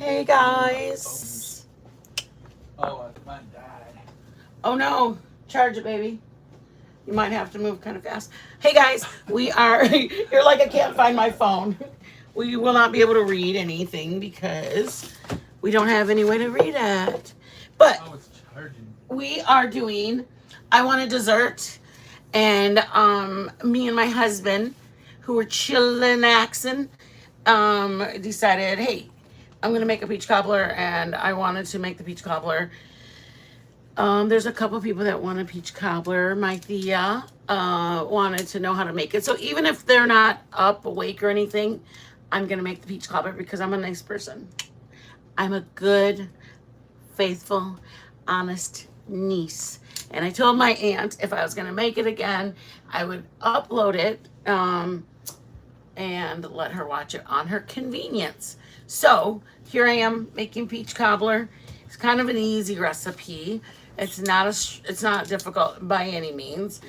Hey guys. Oh, mine died. Oh no. Charge it, baby. You might have to move kind of fast. Hey guys, we are. You're like, I can't find my phone. We will not be able to read anything because we don't have any way to read it. But Oh, it's charging. we are doing I Want a Dessert. And me and my husband, who were chillaxing, decided, hey, I'm gonna make a peach cobbler, and I wanted to make the peach cobbler. There's a couple people that want a peach cobbler. My Thea wanted to know how to make it. So even if they're not up, awake, or anything, I'm gonna make the peach cobbler because I'm a nice person. I'm a good, faithful, honest niece. And I told my aunt if I was gonna make it again, I would upload it and let her watch it on her convenience. So here I am making peach cobbler. It's kind of an easy recipe. It's not difficult by any means.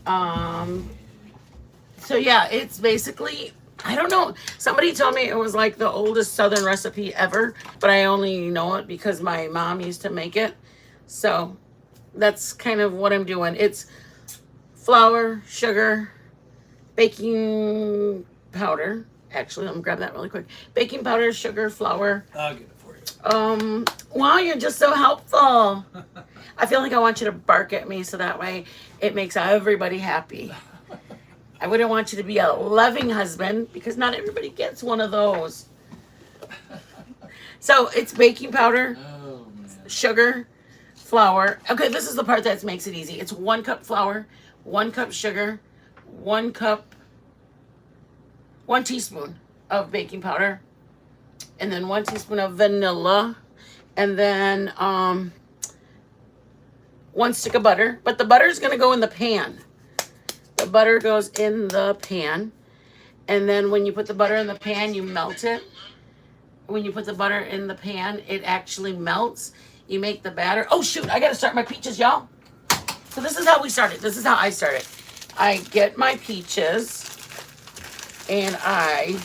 So yeah, it's basically, I don't know. Somebody told me it was like the oldest Southern recipe ever, but I only know it because my mom used to make it. So that's kind of what I'm doing. It's flour, sugar, baking powder. Actually, let me grab that really quick. Baking powder, sugar, flour. I'll get it for you. Wow, you're just so helpful. I feel like I want you to bark at me so that way it makes everybody happy. I wouldn't want you to be a loving husband because not everybody gets one of those. So it's baking powder, Oh, man. sugar, flour. Okay, this is the part that makes it easy. It's 1 cup flour, 1 cup sugar, 1 teaspoon of baking powder, and then 1 teaspoon of vanilla, and then 1 stick of butter. But the butter is going to go in the pan. The butter goes in the pan, and then when you put the butter in the pan, you melt it. When you put the butter in the pan, it actually melts. You make the batter. Oh shoot, I gotta start my peaches, y'all. So this is how we started. This is how I started. I get my peaches and I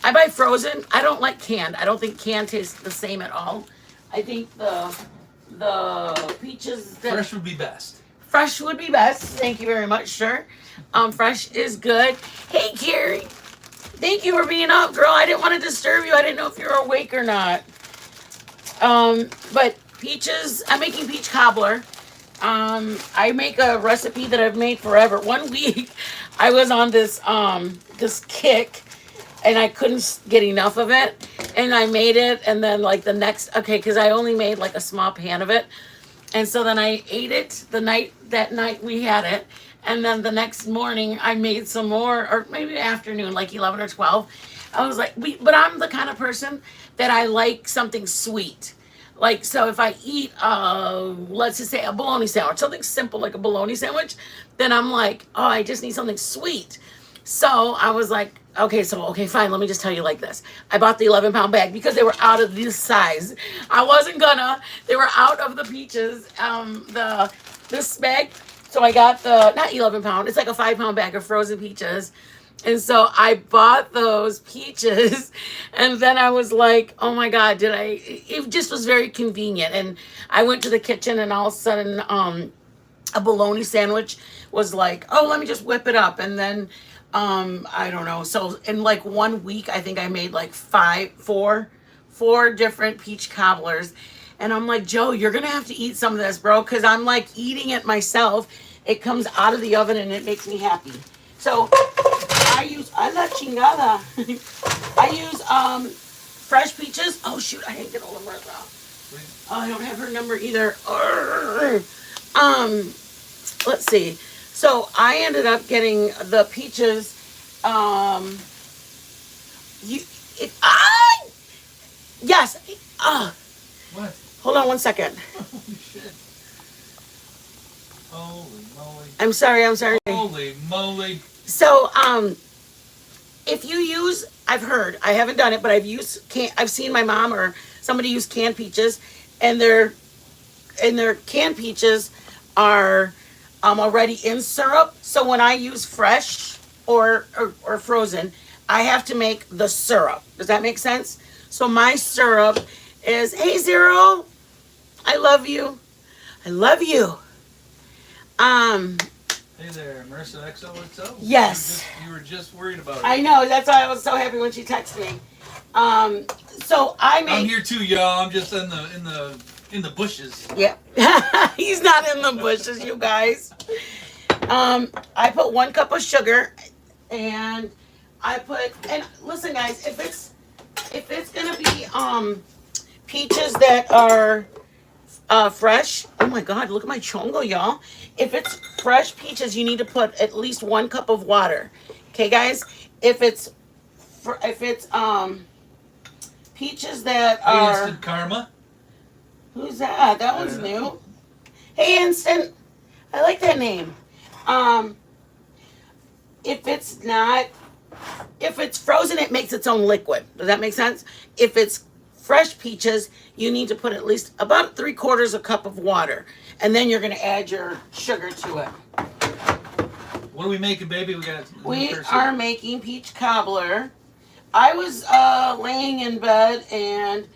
buy frozen. I don't like canned. I don't think canned tastes the same at all. I think the peaches that Fresh would be best. fresh would be best. Thank you very much, sir. Fresh is good. Hey Carrie. Thank you for being up, girl. I didn't want to disturb you. I didn't know if you were awake or not. But peaches, I'm making peach cobbler. I make a recipe that I've made forever. One week, I was on this kick, and I couldn't get enough of it, and I made it. And then like because I only made like a small pan of it, and so then I ate it that night we had it. And then the next morning, I made some more, or maybe afternoon, like 11 or 12. I was like, but I'm the kind of person that I like something sweet. Like, so if I eat, let's just say a bologna sandwich, something simple like a bologna sandwich, then I'm like, oh, I just need something sweet. So I was like, okay, fine, let me just tell you like this. I bought the 11-pound bag because they were out of this size. They were out of the peaches, this bag. So I got not 11-pound, it's like a 5-pound bag of frozen peaches. And so I bought those peaches, and then I was like, oh my God, it just was very convenient. And I went to the kitchen, and all of a sudden, a bologna sandwich was like, oh, let me just whip it up. And then, I don't know. So in like 1 week, I think I made like four different peach cobblers. And I'm like, Joe, you're going to have to eat some of this, bro, because I'm like eating it myself. It comes out of the oven and it makes me happy. So I use fresh peaches. Oh shoot, I didn't get all of Martha. Oh, I don't have her number either. Let's see. So I ended up getting the peaches. Yes. What? Hold on 1 second. Holy shit. Holy moly. I'm sorry. Holy moly. So, if you use, I've heard, I haven't done it, but I've seen my mom or somebody use canned peaches, and their canned peaches are already in syrup. So when I use fresh or frozen, I have to make the syrup. Does that make sense? So my syrup is, hey Zero, I love you. I love you. Um, Hey there, Marissa XOXO. yes. You were just worried about it. I know. That's why I was so happy when she texted me. Um, so I make. I'm here too, y'all. I'm just in the bushes. Yeah. He's not in the bushes, you guys. I put 1 cup of sugar, and and listen, guys, if it's gonna be peaches that are fresh. Oh my God, look at my chongo, y'all. If it's fresh peaches, you need to put at least 1 cup of water. Okay, guys. If it's peaches that Hey, are, Instant Karma. who's that? That one's new. Hey, Instant. I like that name. Um, if it's not, if it's frozen, it makes its own liquid. Does that make sense? If it's fresh peaches, you need to put at least about 3/4 cup of water, and then you're going to add your sugar to it. What are we making, baby? We are making peach cobbler. I was laying in bed and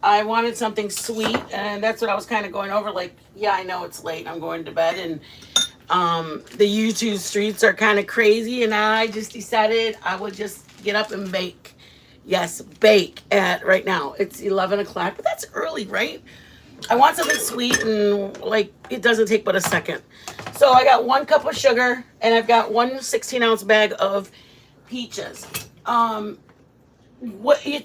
I wanted something sweet, and that's what I was kind of going over. Like, yeah, I know it's late. I'm going to bed, and the YouTube streets are kind of crazy, and I just decided I would just get up and bake. Yes, bake at right now. It's 11 o'clock, but that's early, right? I want something sweet, and like it doesn't take but a second. So I got 1 cup of sugar, and I've got 1 16-ounce bag of peaches. What you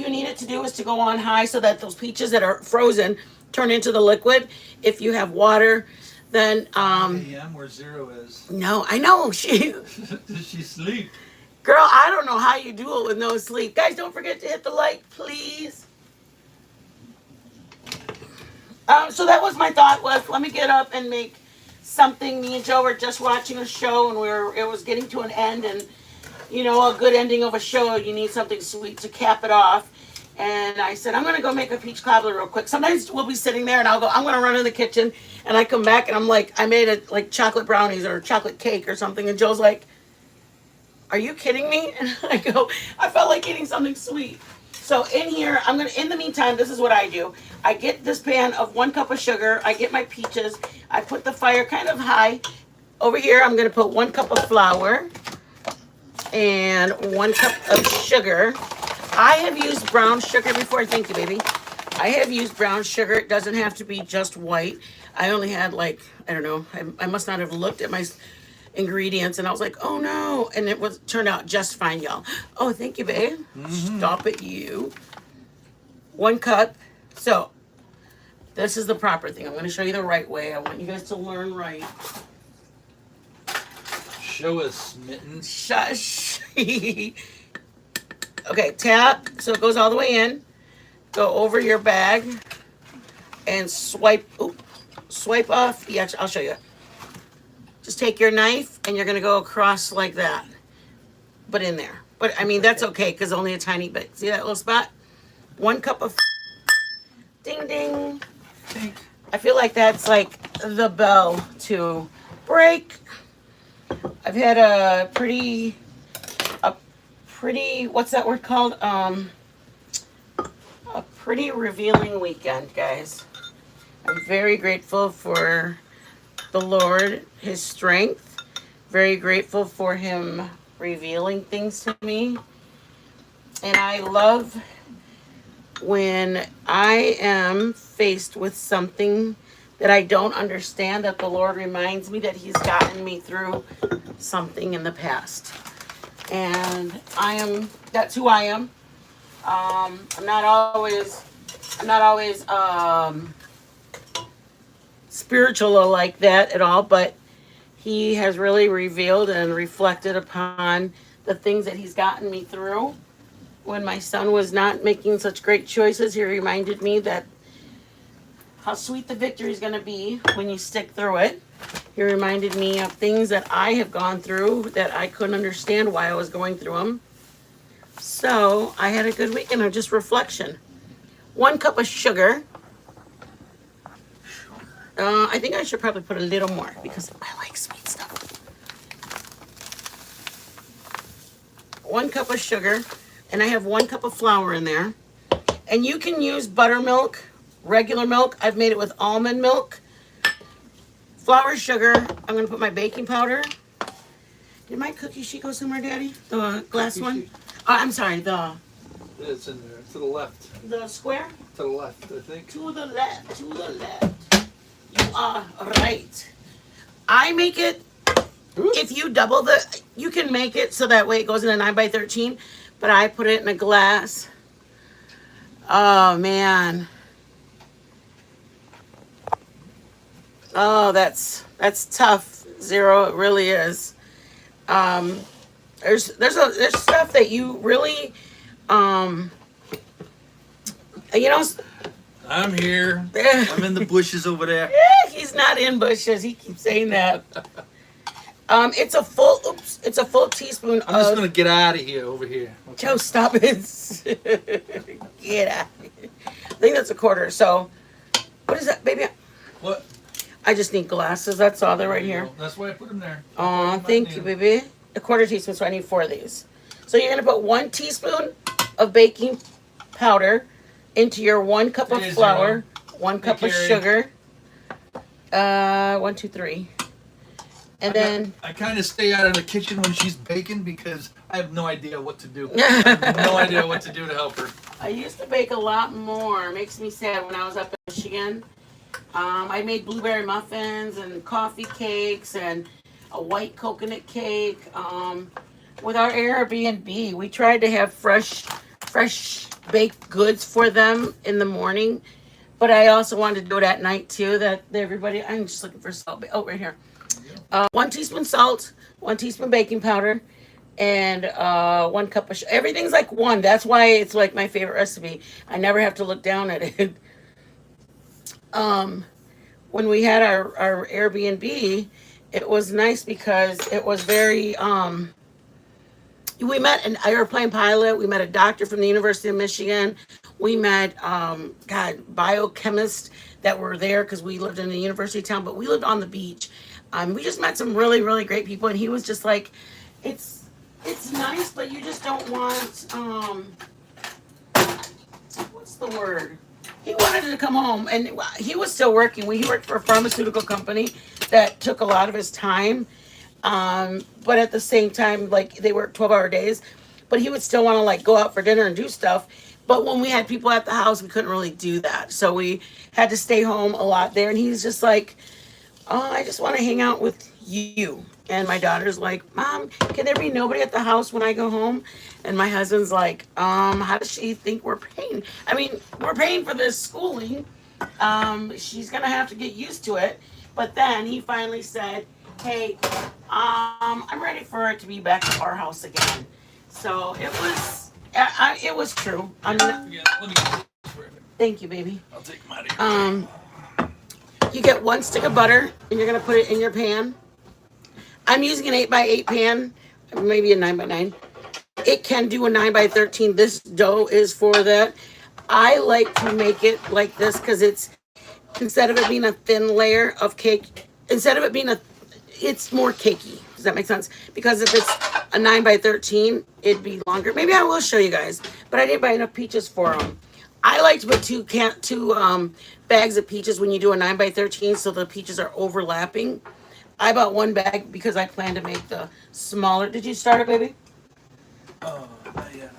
need it to do is to go on high so that those peaches that are frozen turn into the liquid. If you have water, then AM where Zero is. no, I know she. Does she sleep? Girl, I don't know how you do it with no sleep. Guys, don't forget to hit the like, please. So that was my thought was, let me get up and make something. Me and Joe were just watching a show, and it was getting to an end, and you know, a good ending of a show, you need something sweet to cap it off. And I said, I'm going to go make a peach cobbler real quick. Sometimes we'll be sitting there and I'm going to run in the kitchen, and I come back and I'm like, I made it like chocolate brownies or chocolate cake or something. And Joe's like, are you kidding me? And I go, I felt like eating something sweet. So in here, in the meantime, this is what I do. I get this pan of 1 cup of sugar. I get my peaches. I put the fire kind of high. Over here, I'm going to put 1 cup of flour and 1 cup of sugar. I have used brown sugar before. Thank you, baby. I have used brown sugar. It doesn't have to be just white. I only had like, I don't know, I must not have looked at my ingredients, and I was like, oh no, and it turned out just fine, y'all. Oh, thank you, babe. Stop it, you. 1 cup. So this is the proper thing. I'm going to show you the right way. I want you guys to learn right. Show us, Smitten. Shush. Okay, tap so it goes all the way in. Go over your bag and swipe off. Yeah, I'll show you. Just take your knife and you're going to go across like that. But in there. But I mean, that's okay because only a tiny bit. See that little spot? 1 cup of ding ding. I feel like that's like the bell to break. I've had a pretty, what's that word called? A pretty revealing weekend, guys. I'm very grateful for the Lord, His strength. Very grateful for Him revealing things to me. And I love when I am faced with something that I don't understand, that the Lord reminds me that He's gotten me through something in the past. And that's who I am. I'm not always spiritual like that at all, but He has really revealed and reflected upon the things that He's gotten me through. When my son was not making such great choices, He reminded me that how sweet the victory is going to be when you stick through it. He reminded me of things that I have gone through that I couldn't understand why I was going through them. So I had a good weekend of just reflection. 1 cup of sugar. I think I should probably put a little more because I like sweet stuff. 1 cup of sugar, and I have 1 cup of flour in there. And you can use buttermilk, regular milk. I've made it with almond milk, flour, sugar. I'm going to put my baking powder. Did my cookie sheet go somewhere, Daddy? The glass Cookie one? sheet? I'm sorry, It's in there. To the left. the square? To the left, I think. To the left, to the left. You are right. I make it, if you double you can make it so that way it goes in a 9 by 13, but I put it in a glass. Oh, man. Oh, that's tough. Zero, it really is. There's stuff that you really, you know, I'm here. I'm in the bushes over there. he's not in bushes. He keeps saying that. It's a full teaspoon I'm just of, gonna get out of here over here. Okay. Joe, stop it. Get out. I think that's a quarter. So, what is that, baby? What? I just need glasses. That's all. They're right here. That's why I put them there. Oh, thank you, baby. A quarter teaspoon, so I need 4 of these. So you're gonna put 1 teaspoon of baking powder into your 1 cup of flour, 1 cup of sugar. 1, 2, 3. And then I kind of stay out of the kitchen when she's baking because I have no idea what to do. I have no idea what to do to help her. I used to bake a lot more. Makes me sad when I was up in Michigan. I made blueberry muffins and coffee cakes and a white coconut cake. With our Airbnb, we tried to have fresh baked goods for them in the morning, but I also wanted to do it at night too. That everybody, I'm just looking for salt. Oh, right here. 1 teaspoon salt, 1 teaspoon baking powder, and 1 cup of everything's like 1. That's why it's like my favorite recipe. I never have to look down at it. When we had our Airbnb, it was nice because it was very we met an airplane pilot, we met a doctor from the University of Michigan, we met biochemists that were there because we lived in a university town, but we lived on the beach. We just met some really, really great people, and he was just like, it's nice, but you just don't want what's the word? He wanted to come home, and he was still working. He worked for a pharmaceutical company that took a lot of his time. But at the same time, like, they worked 12-hour days, but he would still want to like go out for dinner and do stuff. But when we had people at the house, we couldn't really do that. So we had to stay home a lot there. And he's just like, oh, I just want to hang out with you. And my daughter's like, Mom, can there be nobody at the house when I go home? And my husband's like, how does she think we're paying? I mean, we're paying for this schooling. She's going to have to get used to it. But then he finally said, hey, I'm ready for it to be back at our house again. So it was true. I mean, Yeah, let me get this for a minute. thank you, baby. I'll take them out of here. You get 1 stick of butter, and you're gonna put it in your pan. I'm using an 8x8 pan, maybe a 9x9. It can do a 9x13. This dough is for that. I like to make it like this because it's, instead of it being a thin layer of cake, it's more cakey. Does that make sense? Because if it's a 9x13, it'd be longer. Maybe I will show you guys, but I didn't buy enough peaches for them. I like to put two bags of peaches when you do a 9x13, so the peaches are overlapping. I bought 1 bag because I plan to make the smaller. Did you start it, baby? Oh, yeah.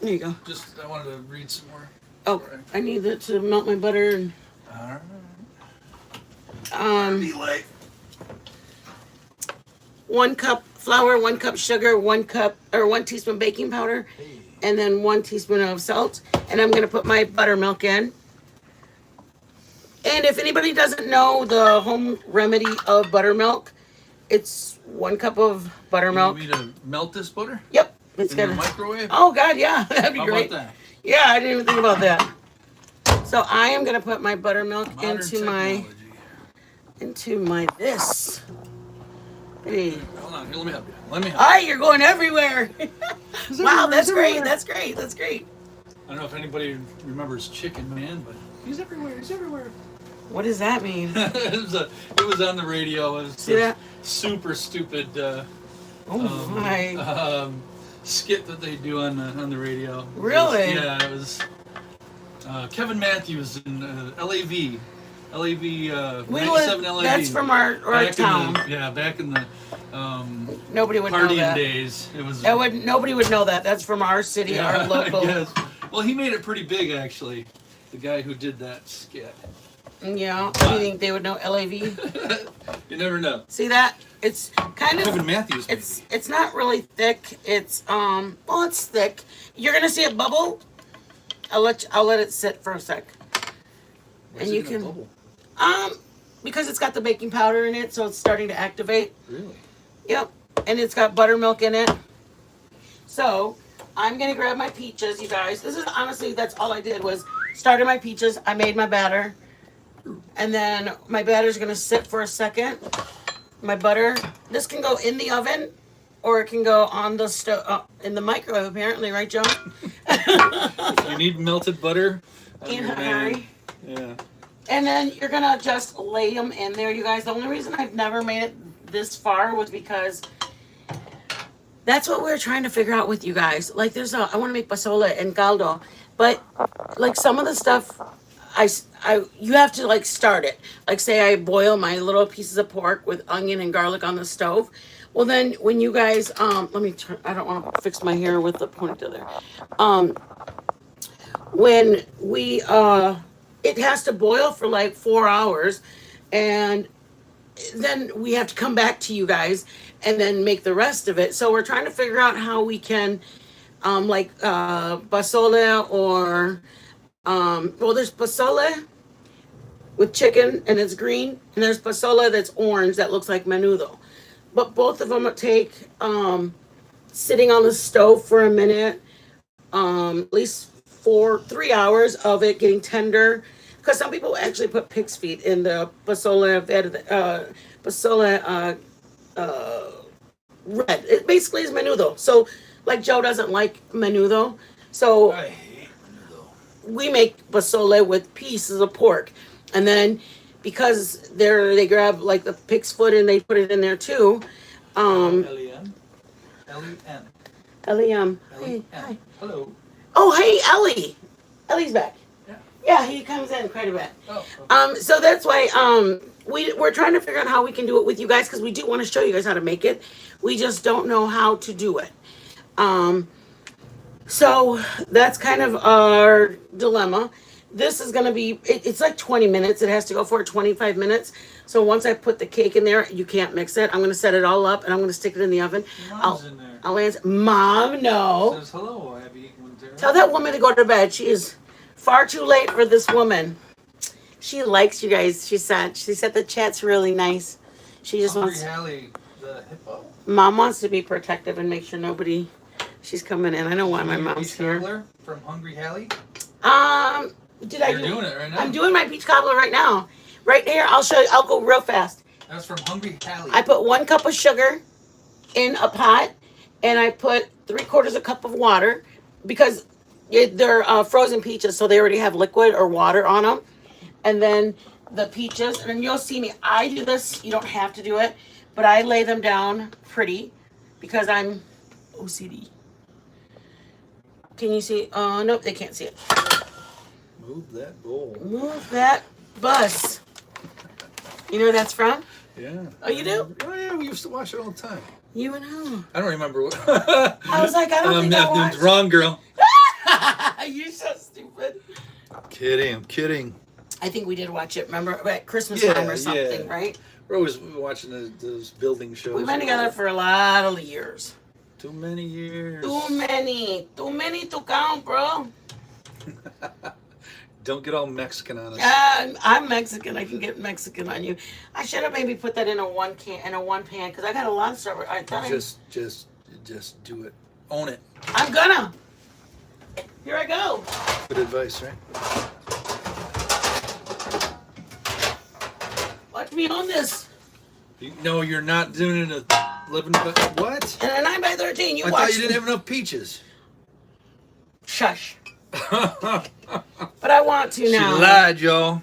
There you go. Just, I wanted to read some more. Oh, I need it to melt my butter. And, Be late. 1 cup flour, 1 cup sugar, 1 teaspoon baking powder, and then 1 teaspoon of salt. And I'm gonna put my buttermilk in. And if anybody doesn't know the home remedy of buttermilk, it's 1 cup of buttermilk. You want me to melt this butter? Yep, it's In good. the microwave? Oh God, yeah, that'd be How great. about that? Yeah, I didn't even think about that. So I am gonna put my buttermilk Modern technology. into my this. Hey. Hold on, here, let me help you. Let me help Hi, you're going everywhere. Wow, that's great. That's great. That's great. I don't know if anybody remembers Chicken Man, but he's everywhere. He's everywhere. What does that mean? it was on the radio. It was See that? super stupid my. skit that they do on the radio. Really? It was Kevin Matthews in LAV. LAV, We 97 LAV. That's from our back town. Back in the Nobody would know partying that. days. It was. Nobody would know that. That's from our city, our local. Yes. Well, he made it pretty big, actually. The guy who did that skit. Yeah. Do you think they would know LAV? You never know. See that? It's kind of Kevin Matthews. It's not really thick. It's well, it's thick. You're gonna see it bubble. I'll let it sit for a sec. Why and you can bubble? Because it's got the baking powder in it, so it's starting to activate. Really? Yep. And it's got buttermilk in it. So I'm gonna grab my peaches, you guys. This is honestly, that's all I did was started my peaches. I made my batter, and then my batter's gonna sit for a second. My butter. This can go in the oven, or it can go on the stove in the microwave. Apparently, right, Joe? You need melted butter. In a hurry. Yeah. And then you're gonna just lay them in there, you guys. The only reason I've never made it this far was because that's what we were trying to figure out with you guys. Like, I want to make pozole and caldo, but like some of the stuff, you have to like start it. Like, say I boil my little pieces of pork with onion and garlic on the stove. Well, then when you guys, let me turn. I don't want to fix my hair with the ponytail there. When we it has to boil for like 4 hours, and then we have to come back to you guys and then make the rest of it. So we're trying to figure out how we can like pozole or well, there's pozole with chicken and it's green, and there's pozole that's orange that looks like menudo. But both of them take sitting on the stove for a minute, at least 3 hours of it getting tender. Because some people actually put pig's feet in the pozole red. It basically is menudo. So, like, Joe doesn't like menudo. So I hate menudo. We make pozole with pieces of pork. And then because they grab like the pig's foot and they put it in there too. L-E-M? L-E-M. L-E-M. Hey, hi. Hello. Oh, hey, Ellie. Ellie's back. Yeah. Yeah, he comes in quite a bit. Oh, okay. So that's why we're trying to figure out how we can do it with you guys, because we do want to show you guys how to make it. We just don't know how to do it. So that's kind of our dilemma. This is going to be, it's like 20 minutes. It has to go for 25 minutes. So once I put the cake in there, you can't mix it. I'm going to set it all up and I'm going to stick it in the oven. Your mom's in there. I'll answer. Mom, no. Says hello, Abby. Tell that woman to go to bed. She is far too late for this woman. She likes you guys, she said. She said the chat's really nice. She just wants... Hallie, the hippo? Mom wants to be protective and make sure she's coming in. I know why my mom's here. Cobbler from Hungry Hallie? You're doing it right now. I'm doing my peach cobbler right now. Right here, I'll show you. I'll go real fast. That's from Hungry Hallie. I put 1 cup of sugar in a pot, and I put 3/4 cup of water, because they're frozen peaches, so they already have liquid or water on them. And then the peaches, and you'll see me. I do this. You don't have to do it, but I lay them down pretty because I'm OCD. Can you see? Nope, they can't see it. Move that bowl. Move that bus. You know where that's from? Yeah. Oh, you do? Oh, yeah, we used to watch it all the time. You and who? I don't remember what. I was like, I don't think I watched. Wrong, girl. You're so stupid. I'm kidding. I think we did watch it, remember? At Christmas time or something, right? We're always watching those building shows. We've been together for a lot of years. Too many years. Too many to count, bro. Don't get all Mexican on us. I'm Mexican. I can get Mexican on you. I should have maybe put that in a one pan, because I got a lot of stuff. Just do it. Own it. I'm gonna. Here I go. Good advice, right? Watch me own this. No, you're not doing it at 11 by... What? And a 9x13. I thought you didn't have enough peaches. Shush. But I want to now. She lied, y'all.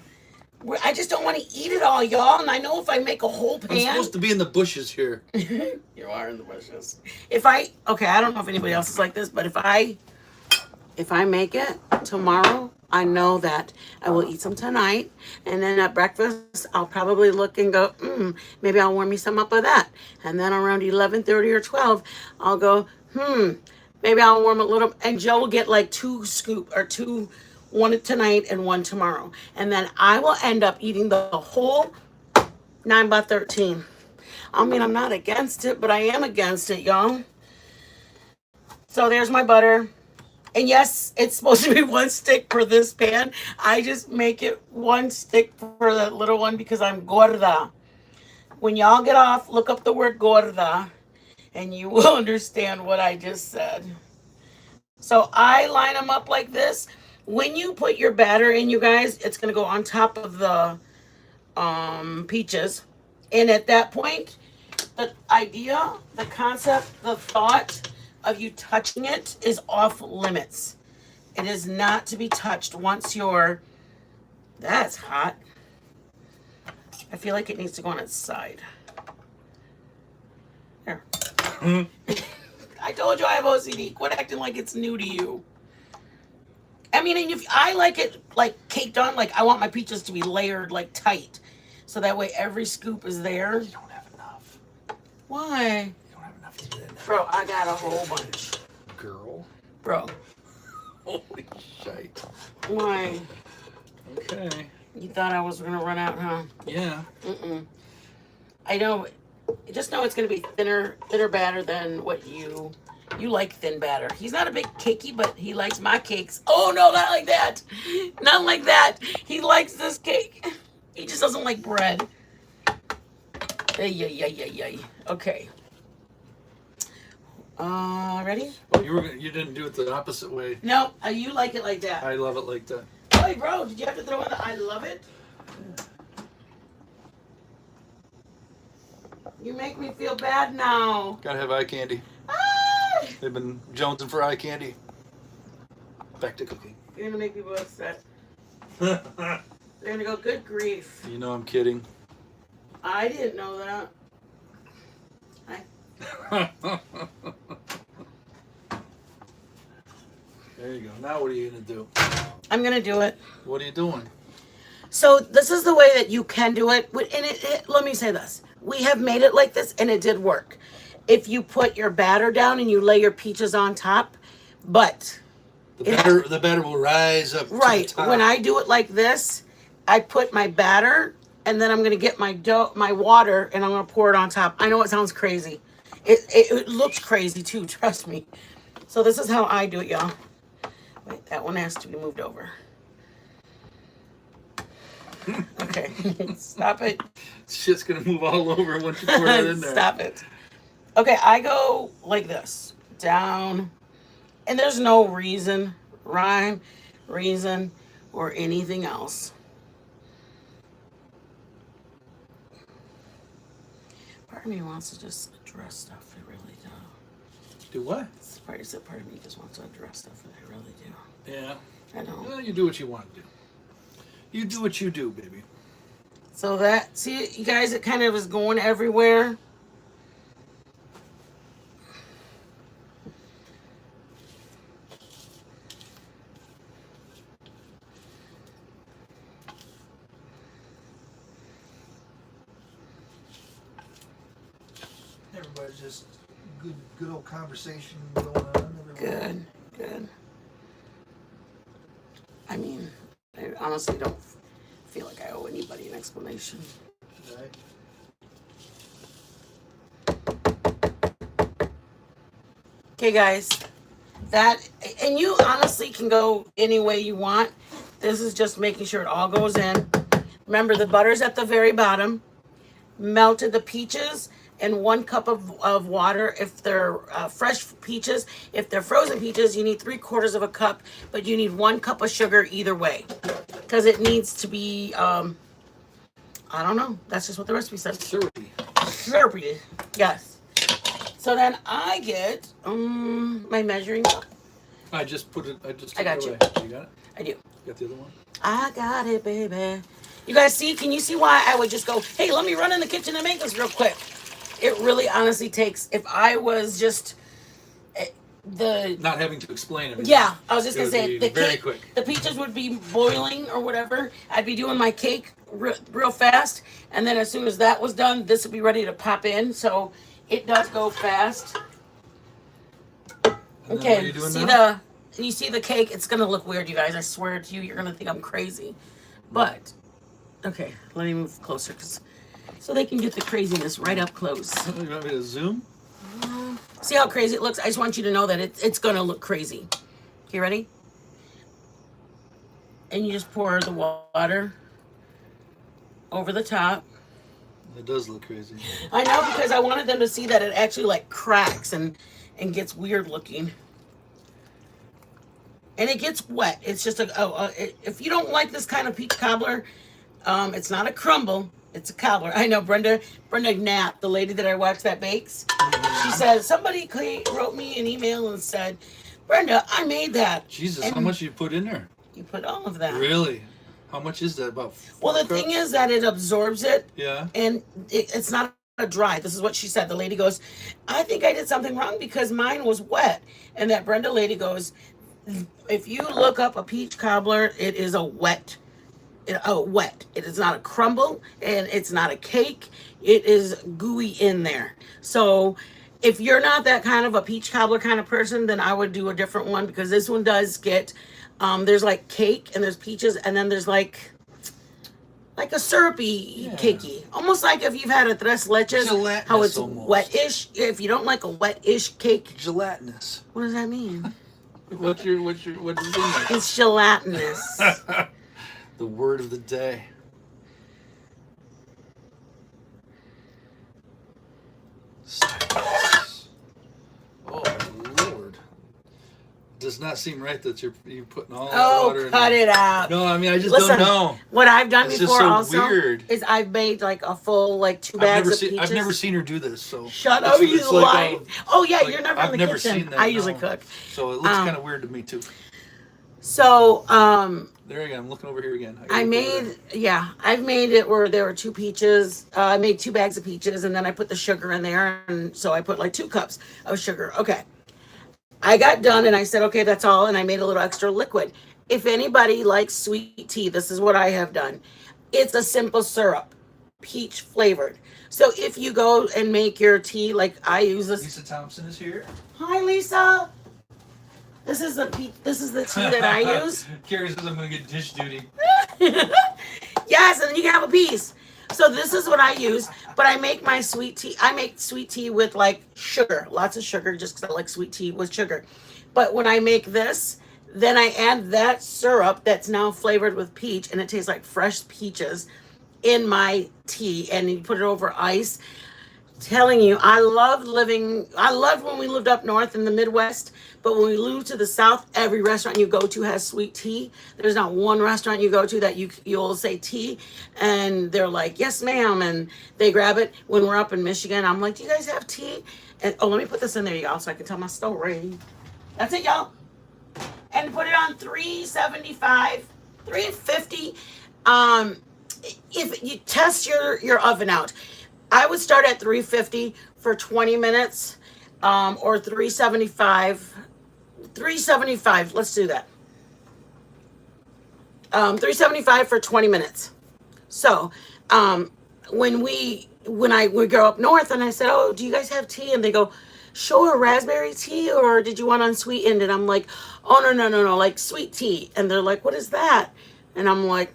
I just don't want to eat it all, y'all. And I know if I make a whole pan... I'm supposed to be in the bushes here. You are in the bushes. Okay, I don't know if anybody else is like this, but if I if I make it tomorrow, I know that I will eat some tonight. And then at breakfast, I'll probably look and go, maybe I'll warm me some up of that. And then around 11:30 or 12, I'll go, maybe I'll warm a little. And Joe will get like 2 scoop or 2, one tonight and 1 tomorrow. And then I will end up eating the whole 9 by 13. I mean, I'm not against it, but I am against it, y'all. So there's my butter. And yes, it's supposed to be 1 stick per this pan. I just make it 1 stick for the little one because I'm gorda. When y'all get off, look up the word gorda and you will understand what I just said. So I line them up like this. When you put your batter in, you guys, it's going to go on top of the peaches. And at that point, the idea, the concept, the thought of you touching it is off limits. It is not to be touched once you're, that's hot. I feel like it needs to go on its side. There. I told you I have OCD. Quit acting like it's new to you. I mean, and if I like it like caked on, like I want my peaches to be layered like tight. So that way every scoop is there. You don't have enough. Why? You don't have enough to do that. Bro, I got a whole bunch. Girl. Bro. Holy shit. Why? Okay. You thought I was gonna run out, huh? Yeah. I know. Just know it's gonna be thinner batter than what you like thin batter. He's not a big cakey, but he likes my cakes. Oh no, not like that. Not like that. He likes this cake. He just doesn't like bread. Ay. Okay. Ready? Oh, you didn't do it the opposite way. No, you like it like that. I love it like that. Hey, bro, did you have to throw in the I love it? You make me feel bad now. Gotta have eye candy. Ah! They've been jonesing for eye candy. Back to cooking. You're gonna make people upset. They're gonna go, good grief. You know I'm kidding. I didn't know that. There you go. Now what are you gonna do? I'm gonna do it. What are you doing? So this is the way that you can do it. And let me say this. We have made it like this and it did work. If you put your batter down and you lay your peaches on top, but the batter will rise up. Right. To the top. When I do it like this, I put my batter and then I'm gonna get my dough, my water, and I'm gonna pour it on top. I know it sounds crazy. It looks crazy too, trust me. So this is how I do it, y'all. Wait, that one has to be moved over. Okay, stop it. It's just gonna move all over once you pour that in there. Stop it. Okay, I go like this, down, and there's no rhyme, reason, or anything else. Part of me wants to just address stuff. I really do. Do what? Part of me just wants to address stuff. I really do. Yeah. I know. Well, you do what you want to do. You do what you do, baby. So that, see, you guys, it kind of is going everywhere. Everybody's just good old conversation going on. Good. I mean, I honestly don't feel like I owe anybody an explanation. Right. Okay, guys, and you honestly can go any way you want. This is just making sure it all goes in. Remember, the butter's at the very bottom. Melted the peaches and 1 cup of water if they're fresh peaches. If they're frozen peaches, you need 3/4 of a cup, but you need 1 cup of sugar either way because it needs to be, I don't know. That's just what the recipe says. Syrupy. Yes. So then I get my measuring cup. I just put it. I got you. You got it? I do. You got the other one? I got it, baby. You guys see? Can you see why I would just go, hey, let me run in the kitchen and make this real quick? It really honestly takes, if I was just Not having to explain everything. Yeah, I was just It gonna would say be the very cake, quick. the peaches would be boiling or whatever. I'd be doing my cake real fast, and then as soon as that was done, this would be ready to pop in. So it does go fast. And then what are Okay, you doing see now? you see the cake. It's gonna look weird, you guys. I swear to you, you're gonna think I'm crazy. But okay, let me move closer so they can get the craziness right up close. You want me to zoom? See how crazy it looks? I just want you to know that it's gonna look crazy. Okay, ready? And you just pour the water over the top. It does look crazy. I know, because I wanted them to see that it actually like cracks and gets weird looking. And it gets wet. It's just if you don't like this kind of peach cobbler, it's not a crumble. It's a cobbler. I know Brenda Knapp, the lady that I watch that bakes. She said somebody wrote me an email and said, Brenda, I made that. Jesus, and how much you put in there? You put all of that. Really? How much is that? About 4 Well, the cups? thing is that it absorbs it. Yeah. And it's not a dry. This is what she said. The lady goes, I think I did something wrong because mine was wet. And that Brenda lady goes, if you look up a peach cobbler, it is a wet. It is not a crumble, and it's not a cake. It is gooey in there. So if you're not that kind of a peach cobbler kind of person, then I would do a different one, because this one does get, there's like cake and there's peaches, and then there's like a syrupy cakey. Almost like if you've had a tres leches, Gelatinous how it's almost. wet-ish. If you don't like a wet-ish cake, Gelatinous. what does that mean? What is in there? It's gelatinous. The word of the day. Silence. Oh Lord. Does not seem right that you're putting all that water in cut there. it out. No, I mean I just Listen, don't know. What I've done It's before just so also weird. is I've made like a full 2 bags of peaches. I've never seen her do this, so Shut up, you it's like, lie. Oh yeah, you're never I've in the never kitchen. seen that. I usually no. cook. So it looks kind of weird to me too. So There again, I'm looking over here again. I've made it where there were 2 peaches. I made 2 bags of peaches, and then I put the sugar in there, and so I put like 2 cups of sugar. Okay. I got done and I said, okay, that's all. And I made a little extra liquid. If anybody likes sweet tea, this is what I have done. It's a simple syrup, peach flavored. So if you go and make your tea, like I use this. Lisa Thompson is here. Hi, Lisa. This is the tea that I use. Carrie says I'm going to get dish duty. Yes, and then you can have a piece. So this is what I use, but I make my sweet tea. I make sweet tea with like sugar, lots of sugar, just because I like sweet tea with sugar. But when I make this, then I add that syrup that's now flavored with peach, and it tastes like fresh peaches in my tea, and you put it over ice. Telling you, I loved when we lived up north in the Midwest, but when we moved to the South, every restaurant you go to has sweet tea. There's not one restaurant you go to that you'll say tea, and they're like, yes, ma'am, and they grab it. When we're up in Michigan, I'm like, do you guys have tea? And oh, let me put this in there, y'all, so I can tell my story. That's it, y'all. And put it on 375, 350. If you test your oven out, I would start at 350 for 20 minutes, or 375. 375. Let's do that. 375 for 20 minutes. So, when we go up north, and I said, "Oh, do you guys have tea?" And they go, "Sure, raspberry tea, or did you want unsweetened?" And I'm like, "Oh, no, like sweet tea." And they're like, "What is that?" And I'm like,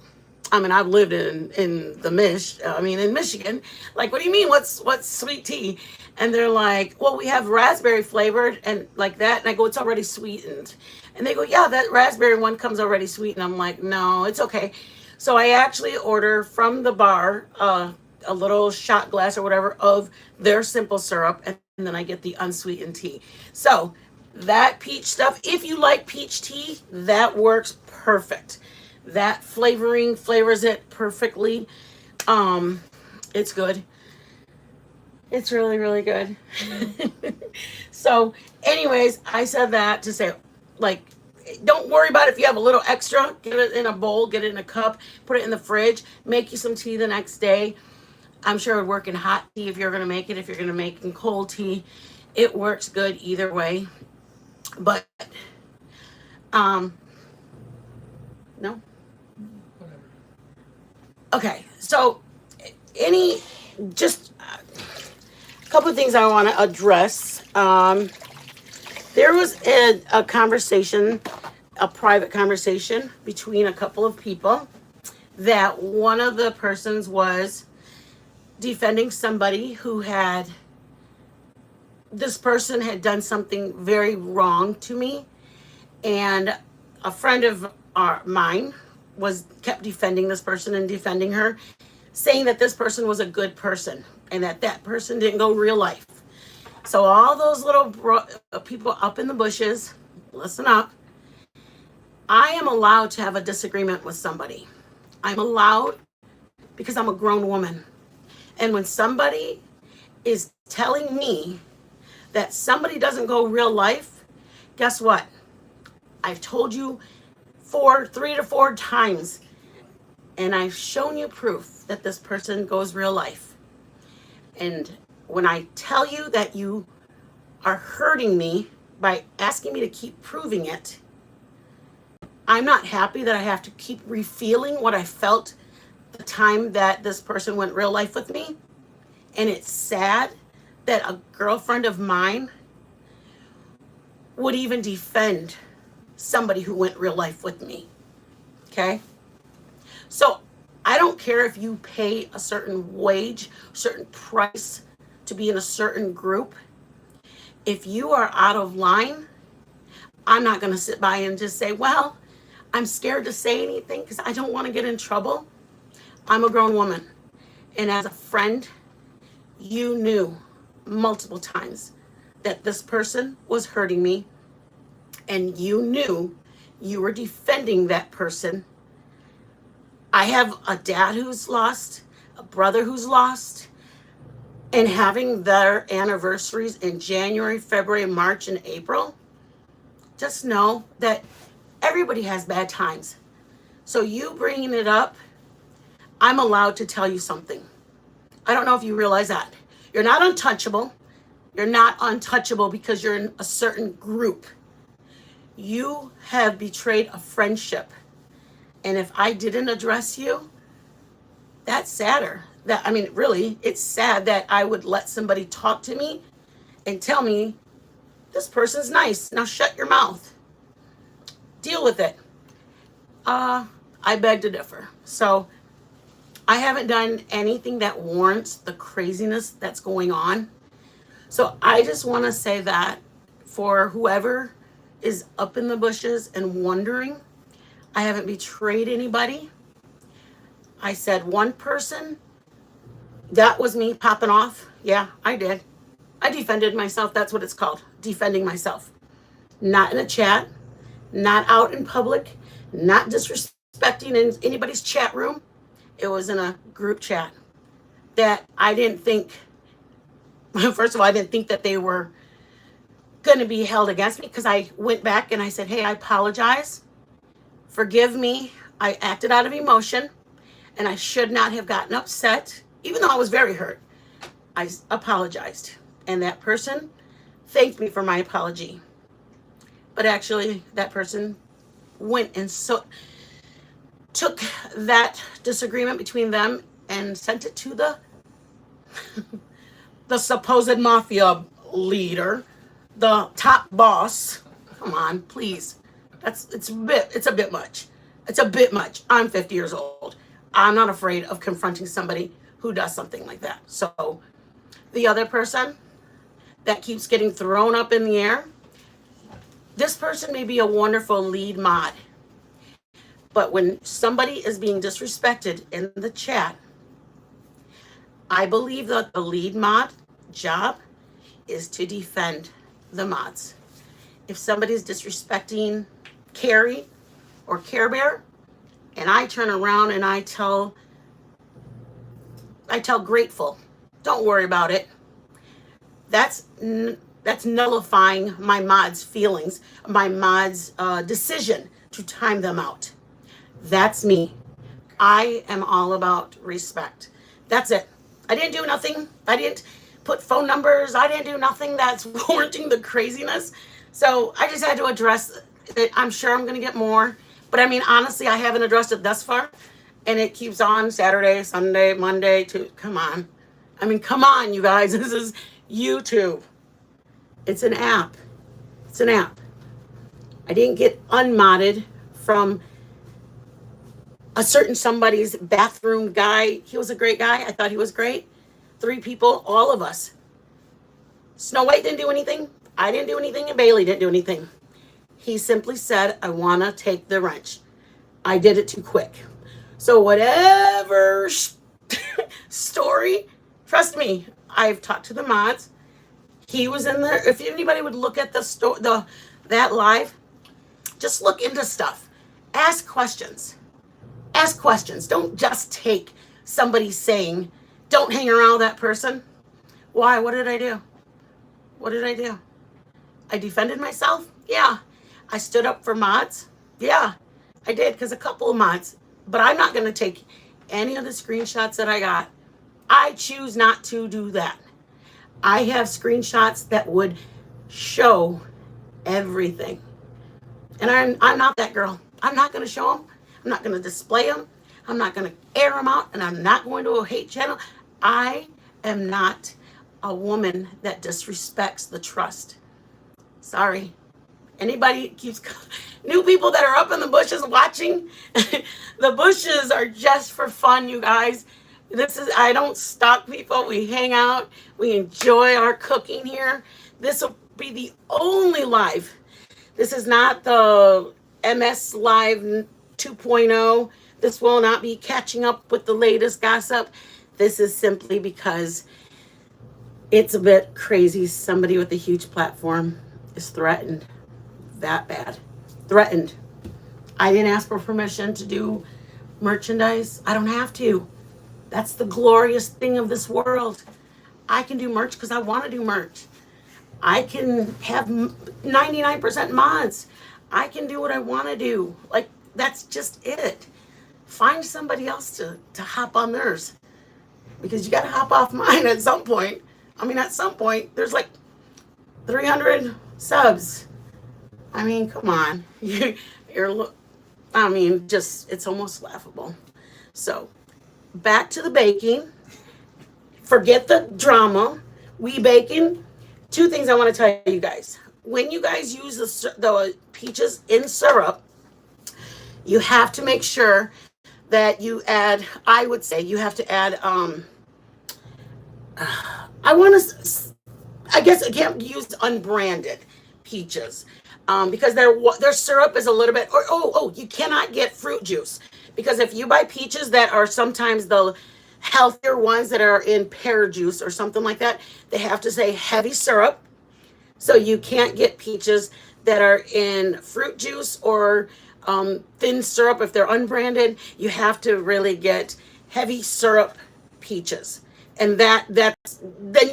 I mean, I've lived in Michigan. Like, what do you mean? What's sweet tea? And they're like, well, we have raspberry flavored and like that. And I go, it's already sweetened. And they go, yeah, that raspberry one comes already sweetened. I'm like, no, it's okay. So I actually order from the bar a little shot glass or whatever of their simple syrup, and then I get the unsweetened tea. So that peach stuff, if you like peach tea, that works perfect. That flavoring flavors it perfectly. It's good. It's really, really good. So anyways, I said that to say, like, don't worry about it if you have a little extra. Get it in a bowl, get it in a cup, put it in the fridge, make you some tea the next day. I'm sure it would work in hot tea if you're going to make it. If you're going to make in cold tea, it works good either way. But um, no. Whatever. Okay, so any just a couple of things I want to address. There was a conversation, a private conversation between a couple of people that one of the persons was defending somebody who had, this person had done something very wrong to me, and a friend of mine was kept defending this person and defending her, saying that this person was a good person and that that person didn't go real life. So all those little people up in the bushes, listen up. I am allowed to have a disagreement with somebody. I'm allowed because I'm a grown woman. And when somebody is telling me that somebody doesn't go real life, guess what? I've told you 3 to 4 times, and I've shown you proof that this person goes real life. And when I tell you that you are hurting me by asking me to keep proving it, I'm not happy that I have to keep refeeling what I felt the time that this person went real life with me. And it's sad that a girlfriend of mine would even defend somebody who went real life with me. Okay? So I don't care if you pay a certain wage, certain price to be in a certain group. If you are out of line, I'm not going to sit by and just say, well, I'm scared to say anything because I don't want to get in trouble. I'm a grown woman. And as a friend, you knew multiple times that this person was hurting me, and you knew you were defending that person. I have a dad who's lost, a brother who's lost, and having their anniversaries in January, February, March, and April, just know that everybody has bad times. So you bringing it up, I'm allowed to tell you something. I don't know if you realize that. You're not untouchable. You're not untouchable because you're in a certain group. You have betrayed a friendship. And if I didn't address you, that's sadder. Really, it's sad that I would let somebody talk to me and tell me, this person's nice, now shut your mouth. Deal with it. I beg to differ. So I haven't done anything that warrants the craziness that's going on. So I just want to say that for whoever is up in the bushes and wondering, I haven't betrayed anybody. I said one person, that was me popping off. Yeah, I did. I defended myself. That's what it's called, defending myself. Not in a chat, not out in public, not disrespecting in anybody's chat room. It was in a group chat that I didn't think, first of all, I didn't think that they were going to be held against me, because I went back and I said, hey, I apologize. Forgive me. I acted out of emotion and I should not have gotten upset, even though I was very hurt. I apologized. And that person thanked me for my apology. But actually, that person went and took that disagreement between them and sent it to the supposed mafia leader, the top boss. Come on, please. It's a bit much. It's a bit much. I'm 50 years old. I'm not afraid of confronting somebody who does something like that. So the other person that keeps getting thrown up in the air, this person may be a wonderful lead mod. But when somebody is being disrespected in the chat, I believe that the lead mod job is to defend the mods. If somebody's disrespecting Carrie or Care Bear, and I turn around and I tell Grateful, don't worry about it. That's nullifying my mod's feelings, my mod's decision to time them out. That's me. I am all about respect. That's it. I didn't do nothing. I didn't put phone numbers. I didn't do nothing that's warranting the craziness. So I just had to address it. I'm sure I'm going to get more. But I mean, honestly, I haven't addressed it thus far. And it keeps on Saturday, Sunday, Monday, come on. I mean, come on, you guys. This is YouTube. It's an app. It's an app. I didn't get unmodded from a certain somebody's bathroom guy. He was a great guy. I thought he was great. 3 people, all of us. Snow White didn't do anything. I didn't do anything, and Bailey didn't do anything. He simply said, I want to take the wrench. I did it too quick. So whatever story, trust me, I've talked to the mods. He was in there. If anybody would look at that live, just look into stuff. Ask questions. Ask questions. Don't just take somebody saying, don't hang around that person. Why? What did I do? What did I do? I defended myself? Yeah. I stood up for mods? Yeah, I did, because a couple of mods. But I'm not going to take any of the screenshots that I got. I choose not to do that. I have screenshots that would show everything. And I'm not that girl. I'm not going to show them. I'm not going to display them. I'm not going to air them out. And I'm not going to a hate channel. I am not a woman that disrespects the trust. Sorry. Anybody keeps new people that are up in the bushes watching. The bushes are just for fun, you guys. I don't stalk people. We hang out. We enjoy our cooking here. This will be the only live. This is not the MS Live 2.0. This will not be catching up with the latest gossip. This is simply because it's a bit crazy. Somebody with a huge platform is threatened. That bad. Threatened. I didn't ask for permission to do merchandise. I don't have to. That's the glorious thing of this world. I can do merch because I want to do merch. I can have 99% mods. I can do what I want to do. Like, that's just it. Find somebody else to hop on theirs. Because you got to hop off mine at some point. I mean, at some point, there's like 300 subs. I mean, come on. It's almost laughable. So, back to the baking. Forget the drama. We baking. 2 things I want to tell you guys. When you guys use the peaches in syrup, you have to make sure that you add, I would say, you have to add, I guess I can't use unbranded peaches. Because their syrup is a little bit, you cannot get fruit juice. Because if you buy peaches that are sometimes the healthier ones that are in pear juice or something like that, they have to say heavy syrup. So you can't get peaches that are in fruit juice or thin syrup. If they're unbranded, you have to really get heavy syrup peaches. And then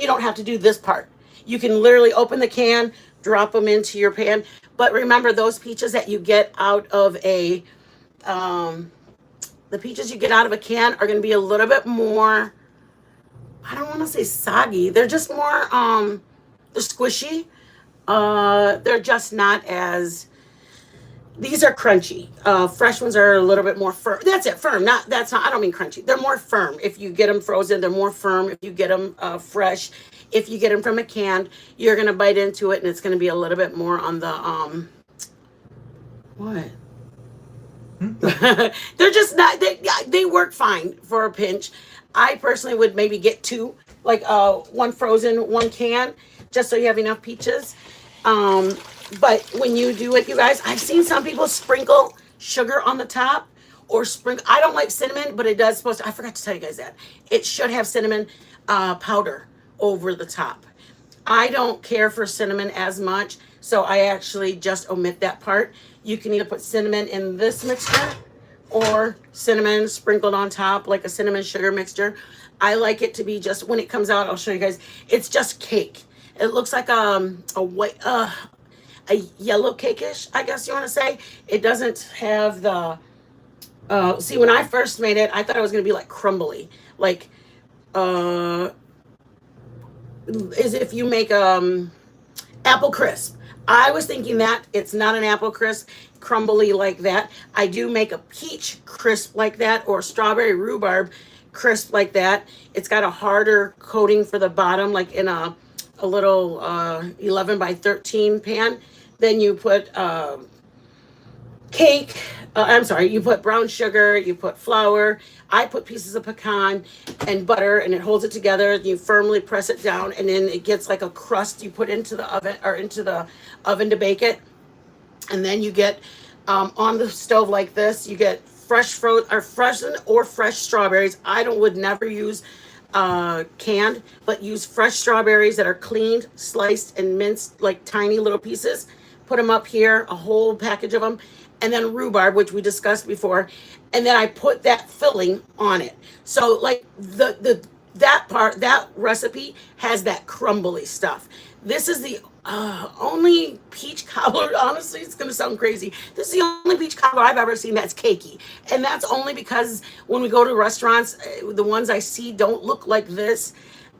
you don't have to do this part. You can literally open the can, drop them into your pan. But remember, those peaches that you get out of the peaches you get out of a can are going to be a little bit more, I don't want to say soggy. They're just more, they're squishy. They're just not as, these are crunchy. Fresh ones are a little bit more firm. That's it, firm. I don't mean crunchy. They're more firm. If you get them frozen, they're more firm. If you get them fresh, if you get them from a can, you're going to bite into it and it's going to be a little bit more on the, what? They're just not, they work fine for a pinch. I personally would maybe get 2, like 1 frozen, 1 can, just so you have enough peaches. But when you do it, you guys, I've seen some people sprinkle sugar on the top or sprinkle. I don't like cinnamon, but it does supposed to, I forgot to tell you guys that. It should have cinnamon powder over the top. I don't care for cinnamon as much, so I actually just omit that part. You can either put cinnamon in this mixture or cinnamon sprinkled on top, like a cinnamon sugar mixture. I like it to be just, when it comes out, I'll show you guys, it's just cake. It looks like a white, a yellow cake-ish, I guess you want to say. It doesn't have the, see, when I first made it, I thought it was going to be like crumbly, like, as if you make apple crisp. I was thinking that it's not an apple crisp, crumbly like that. I do make a peach crisp like that, or strawberry rhubarb crisp like that. It's got a harder coating for the bottom, like in a little 11 by 13 pan. Then you put cake. I'm sorry, you put brown sugar, you put flour. I put pieces of pecan and butter, and it holds it together. You firmly press it down, and then it gets like a crust you put into the oven or into the oven to bake it. And then you get on the stove like this. You get frozen or fresh strawberries. I don't would never use canned, but use fresh strawberries that are cleaned, sliced, and minced like tiny little pieces. Put them up here, a whole package of them, and then rhubarb, which we discussed before, and then I put that filling on it. So like that recipe has that crumbly stuff. This is the only peach cobbler. Honestly, it's gonna sound crazy. This is the only peach cobbler I've ever seen that's cakey, and that's only because when we go to restaurants, the ones I see don't look like this.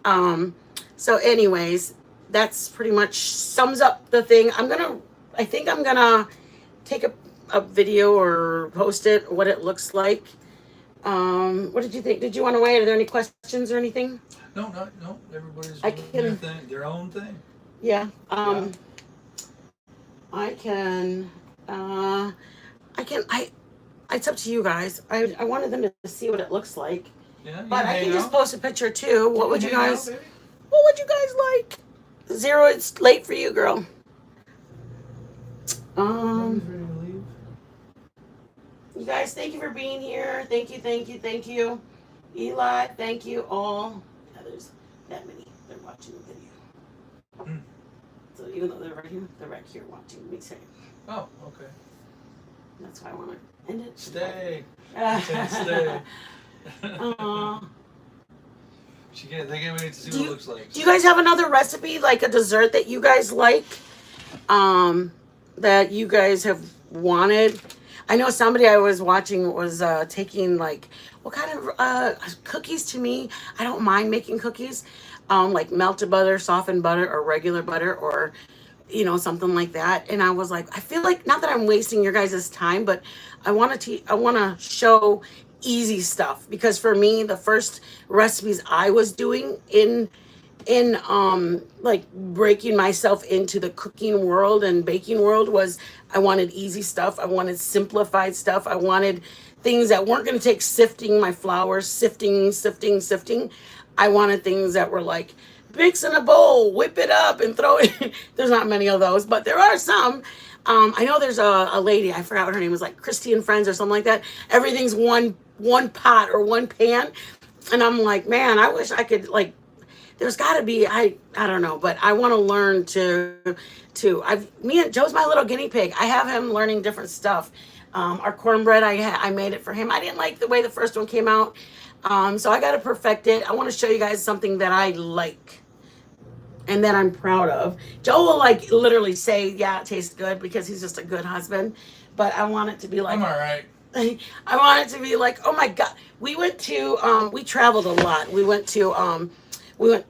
So, anyways, that's pretty much sums up the thing. I think I'm gonna take a video or post it what it looks like. What did you think? Did you want to wait? Are there any questions or anything? No. Everybody's I doing can- their own thing. Yeah. Yeah. I can. It's up to you guys. I wanted them to see what it looks like, Yeah, but I hang can just out. post a picture too. What would you Hang out, guys? baby. What would you guys like? Zero. It's late for you, girl. Everybody's ready to leave. You guys, thank you for being here. Thank you. Eli, thank you all. Yeah, there's that many. They're watching the video. Mm. So even though they're right here watching me say. Oh, okay. That's why I want to end it. Stay. Stay. Aw. They can't wait to see what it looks like. Do you guys have another recipe, like a dessert that you guys like? That you guys have wanted? I know somebody I was watching was taking like, what kind of cookies to me? I don't mind making cookies. Like melted butter, softened butter, or regular butter, or something like that. And I was like, I feel like, not that I'm wasting your guys' time, but I want to show easy stuff, because for me, the first recipes I was doing in like breaking myself into the cooking world and baking world was, I wanted easy stuff. I wanted simplified stuff. I wanted things that weren't going to take sifting my flour, sifting. I wanted things that were like, mix in a bowl, whip it up and throw it. There's not many of those, but there are some. I know there's a lady, I forgot what her name was, like Christy and Friends or something like that. Everything's one pot or one pan. And I'm like, man, I wish I could, like, there's got to be, I don't know, but I want to learn me and Joe's my little guinea pig. I have him learning different stuff. Our cornbread, I made it for him. I didn't like the way the first one came out. So I got to perfect it. I want to show you guys something that I like and that I'm proud of. Joe will like literally say, yeah, it tastes good, because he's just a good husband. But I want it to be like, I'm all right. I want it to be like, oh my God. We went to, we traveled a lot. We went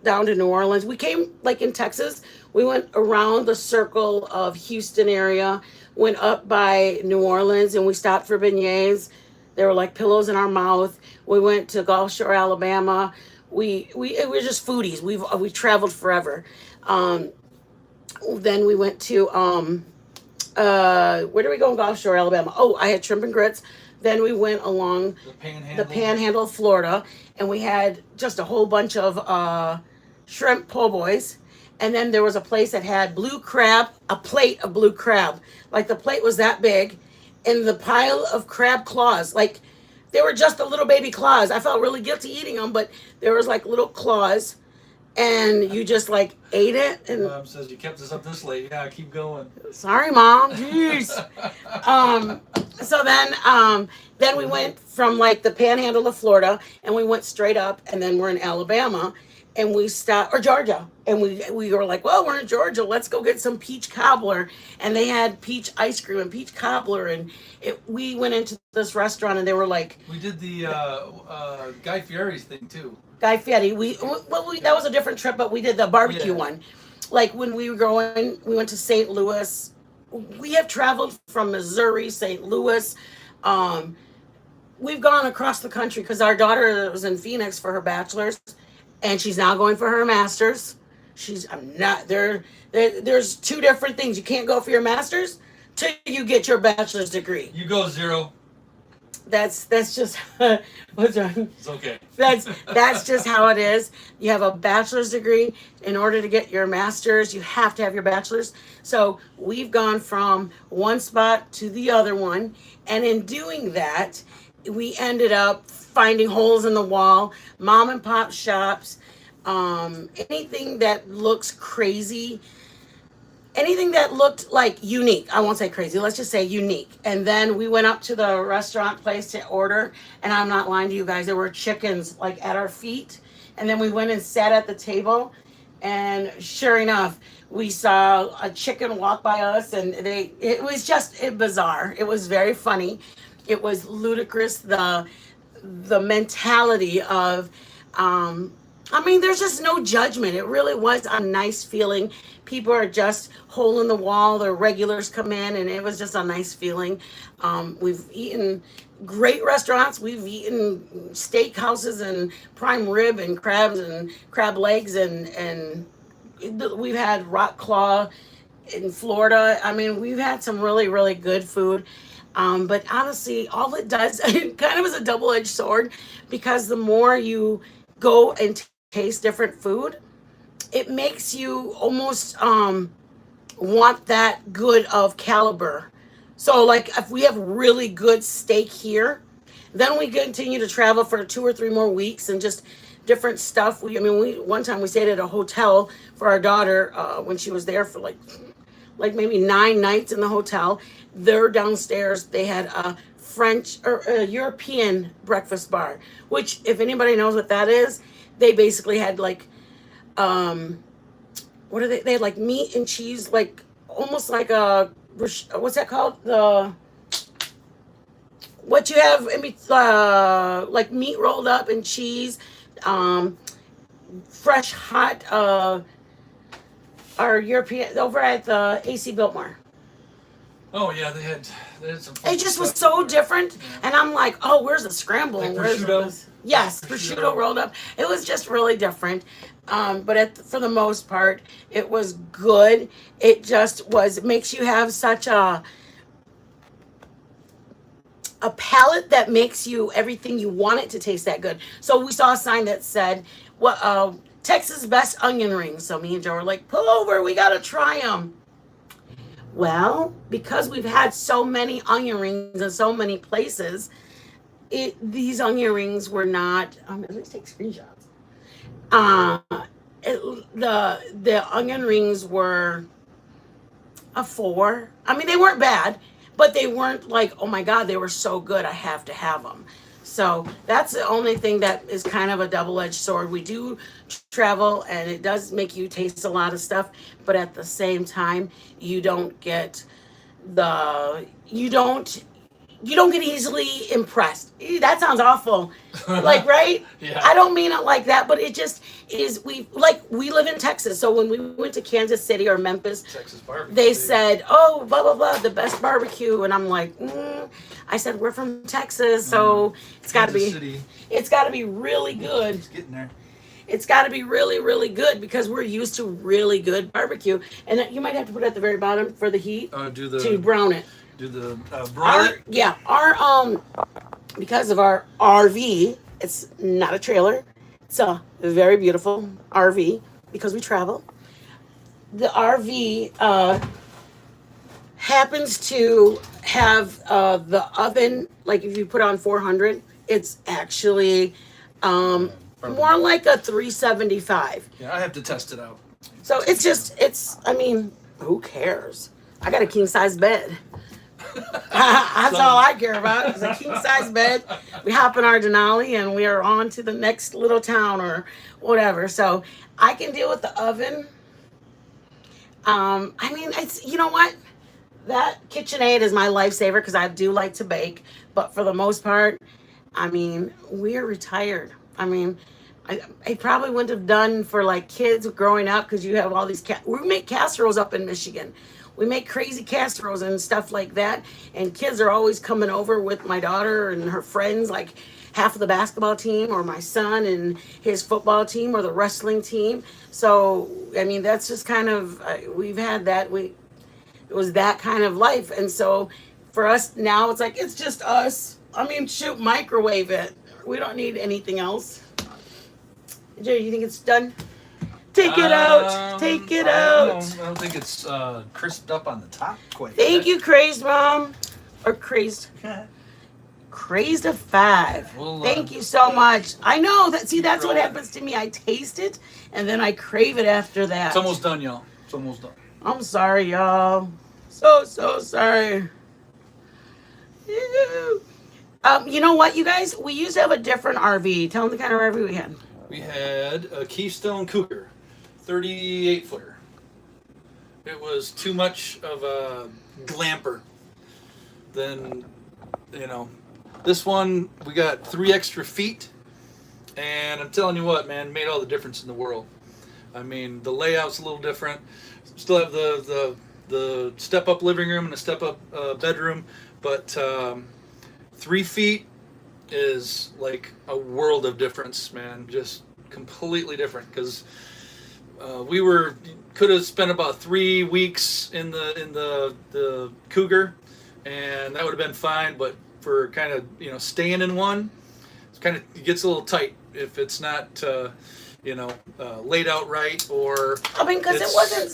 down to New Orleans. We came like in Texas. We went around the circle of Houston area, went up by New Orleans, and we stopped for beignets. There were like pillows in our mouth. We went to Gulf Shore, Alabama. We were just foodies. We traveled forever. Then we went to where did we go in Gulf Shore, Alabama? Oh, I had shrimp and grits. Then we went along the panhandle of Florida, and we had just a whole bunch of shrimp po' boys. And then there was a place that had blue crab, a plate of blue crab. Like the plate was that big, and the pile of crab claws, like they were just the little baby claws. I felt really guilty eating them, but there was like little claws, and you just like ate it. And Mom says you kept us up this late. Yeah, keep going. sorry, Mom. Jeez. So then we went from like the panhandle of Florida, and we went straight up, and then we're in Alabama, and we stopped, or Georgia, and we were like, well, we're in Georgia, let's go get some peach cobbler. And they had peach ice cream and peach cobbler, and we went into this restaurant, and they were like, We did the Guy Fieri's thing too. Guy Fieri. That was a different trip, but we did the barbecue Yeah. one. like when we were going, we went to St. Louis. We have traveled from Missouri, St. Louis. Um, we've gone across the country because our daughter was in Phoenix for her bachelor's, and she's now going for her master's. I'm not there. There's two different things. You can't go for your master's till you get your bachelor's degree. You go zero. That's just what's wrong. It's okay. That's just how it is. You have a bachelor's degree. In order to get your master's, you have to have your bachelor's. So we've gone from one spot to the other one, and in doing that, we ended up finding holes in the wall, mom and pop shops, anything that looks crazy, anything that looked like unique. I won't say crazy, let's just say unique. And then we went up to the restaurant place to order, and I'm not lying to you guys, there were chickens like at our feet. And then we went and sat at the table, and sure enough, we saw a chicken walk by us, and it was just bizarre. It was very funny. It was ludicrous, the mentality of I mean, there's just no judgment. It really was a nice feeling. People are just hole in the wall. The regulars come in, and it was just a nice feeling. We've eaten great restaurants. We've eaten steakhouses and prime rib and crabs and crab legs, and we've had rock claw in Florida. I mean, we've had some really, really good food. But honestly, all it does, it kind of is a double-edged sword, because the more you go and taste different food, it makes you almost want that good of caliber. So like if we have really good steak here, then we continue to travel for 2 or 3 more weeks and just different stuff. We one time we stayed at a hotel for our daughter when she was there for like maybe 9 nights in the hotel. They're downstairs. They had a French or a European breakfast bar, which if anybody knows what that is, they basically had like what are they had like meat and cheese, like almost like a what's that called, what you have in like meat rolled up and cheese, fresh hot our European over at the AC Biltmore. Oh yeah, they had some. It just was so different, and I'm like, oh, where's the scramble? Like Where's prosciutto? Yes, prosciutto rolled up. It was just really different, but for the most part, it was good. It just was. It makes you have such a palate that makes you everything you want it to taste that good. So we saw a sign that said, "What Texas best onion rings." So me and Joe were like, "Pull over, we gotta try them." Well, because we've had so many onion rings in so many places, these onion rings were not. Let's take screenshots. The onion rings were a 4. I mean, they weren't bad, but they weren't like, oh my God, they were so good, I have to have them. So that's the only thing that is kind of a double-edged sword. We do travel, and it does make you taste a lot of stuff, but at the same time, you don't get easily impressed. That sounds awful. Like, right? Yeah. I don't mean it like that, but it just is. We live in Texas. So when we went to Kansas City or Memphis, Texas barbecue, they said, oh, blah, blah, blah, the best barbecue. And I'm like, I said, we're from Texas, so it's got to be, it's got to be really good. It's getting there. It's got to be really, really good, because we're used to really good barbecue. And you might have to put it at the very bottom for the heat to brown it. Do the broil it? Our because of our RV, it's not a trailer. It's a very beautiful RV because we travel. The RV happens to have the oven, like if you put on 400, it's actually more like a 375. Yeah, I have to test it out. So it's I mean, who cares? I got a king size bed. That's all I care about is a king size bed. We hop in our Denali and we are on to the next little town or whatever. So I can deal with the oven. I mean, it's, you know what? That KitchenAid is my lifesaver because I do like to bake. But for the most part, I mean, we're retired. I mean, I probably wouldn't have done for like kids growing up because you have all these we make casseroles up in Michigan. We make crazy casseroles and stuff like that. And kids are always coming over with my daughter and her friends, like half of the basketball team, or my son and his football team, or the wrestling team. So, I mean, that's just kind of, we've had that. It was that kind of life. And so for us now, it's like, it's just us. I mean, shoot, microwave it. We don't need anything else. Jay, you think it's done? Take it out. Take it out. I don't think it's crisped up on the top quite Thank you, Crazed Mom. Or Crazed. Crazed of 5. Thank you so much. I know that. See, that's what happens to me. I taste it, and then I crave it after that. It's almost done, y'all. It's almost done. I'm sorry, y'all. So sorry. You know what, you guys? We used to have a different RV. Tell them the kind of RV we had. We had a Keystone Cougar, 38-footer. It was too much of a glamper. Then, you know, this one, we got 3 extra feet. And I'm telling you what, man, made all the difference in the world. I mean, the layout's a little different. Still have the step-up living room and a step-up bedroom. But 3 feet is like a world of difference, man. Just completely different, because we could have spent about 3 weeks in the Cougar, and that would have been fine. But for kind of, you know, staying in one, it gets a little tight if it's not laid out right, or I mean, because it wasn't.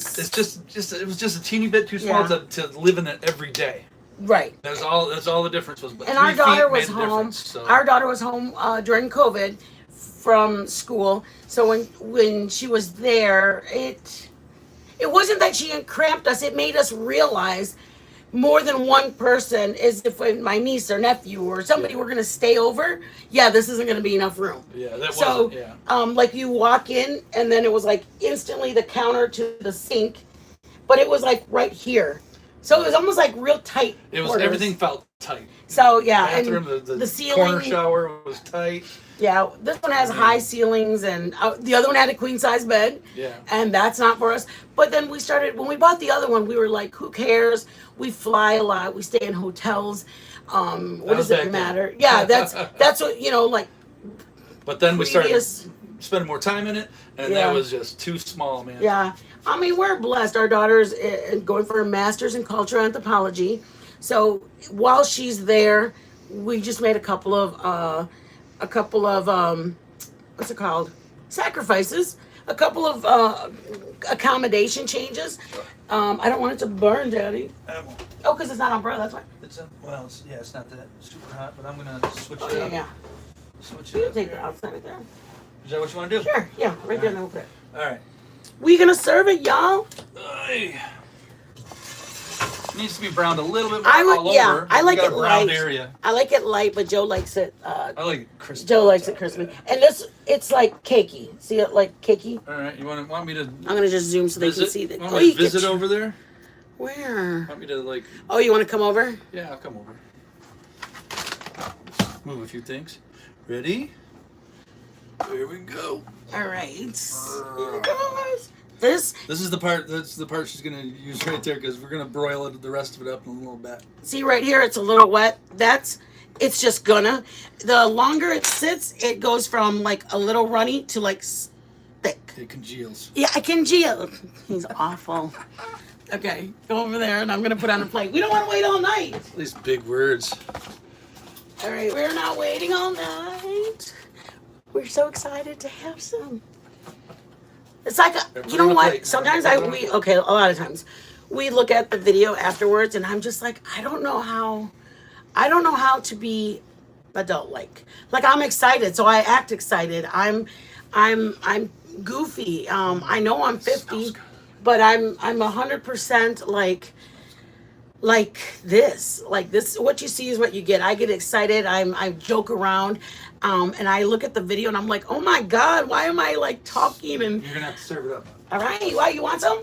It was just a teeny bit too small to live in it every day. Right. That's all the difference was. But and our daughter was home. So. Our daughter was home during COVID from school. So when she was there, it wasn't that she cramped us. It made us realize more than one person, is if my niece or nephew or somebody were going to stay over, this isn't going to be enough room. Yeah, that wasn't. Yeah. Like you walk in, and then it was like instantly the counter to the sink, but it was like right here. So it was almost like real tight. It was quarters. Everything felt tight. So yeah, the bathroom, and the ceiling, corner shower was tight. Yeah, this one has high ceilings, and the other one had a queen size bed. Yeah, and that's not for us. But then we started, when we bought the other one, we were like, who cares? We fly a lot. We stay in hotels. What does it matter? Yeah, that's what, like. But then we started spending more time in it, and that was just too small, man. Yeah. I mean, we're blessed. Our daughter's going for a master's in cultural anthropology. So while she's there, we just made a couple of what's it called? Sacrifices. A couple of accommodation changes. I don't want it to burn, Daddy. Oh, because it's not on broil, that's why. It's not that super hot, but I'm gonna switch it up. Yeah. Switch You it can up. take it outside right there. Is that what you want to do? Sure. Yeah, right there. Then we'll put it. All right. We gonna serve it, y'all? Needs to be browned a little bit more all over. I like it light. Area. I like it light, but Joe likes it. I like it crispy. Joe likes it crispy, and it's like cakey. See it like cakey. All right, you want me to? I'm gonna just zoom so they can see that. Want me to visit over there? Where? Want me to like? Oh, you want to come over? Yeah, I'll come over. Move a few things. Ready? There we go. All right. This is the part. That's the part she's gonna use right there, because we're gonna broil the rest of it up in a little bit. See right here, it's a little wet. It's just gonna. The longer it sits, it goes from like a little runny to like thick. It congeals. Yeah, I congeal. He's awful. Okay, go over there, and I'm gonna put on a plate. We don't want to wait all night. These big words. All right, we're not waiting all night. We're so excited to have some. It's like, you know what? Sometimes a lot of times we look at the video afterwards, and I'm just like, I don't know how to be adult-like. Like, I'm excited, so I act excited. I'm goofy. I know I'm 50, but I'm 100% like this. What you see is what you get. I get excited. I joke around. And I look at the video and I'm like, oh my God, why am I like talking? And you're gonna have to serve it up. All right, why, you want some?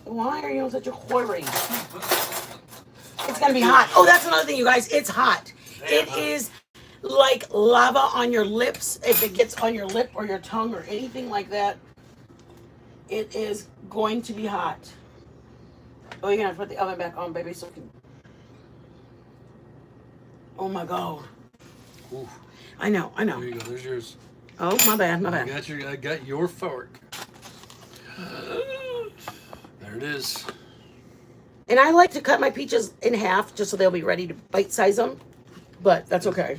Why are you in such a hurry? It's gonna be hot. Oh, that's another thing, you guys. It's hot. It is like lava on your lips. If it gets on your lip or your tongue or anything like that, it is going to be hot. Oh, you're gonna have to put the oven back on, baby, so it can. Oh my God. Ooh. I know. There you go. There's yours. Oh, my bad. I got your fork. There it is. And I like to cut my peaches in half just so they'll be ready to bite size them. But that's okay.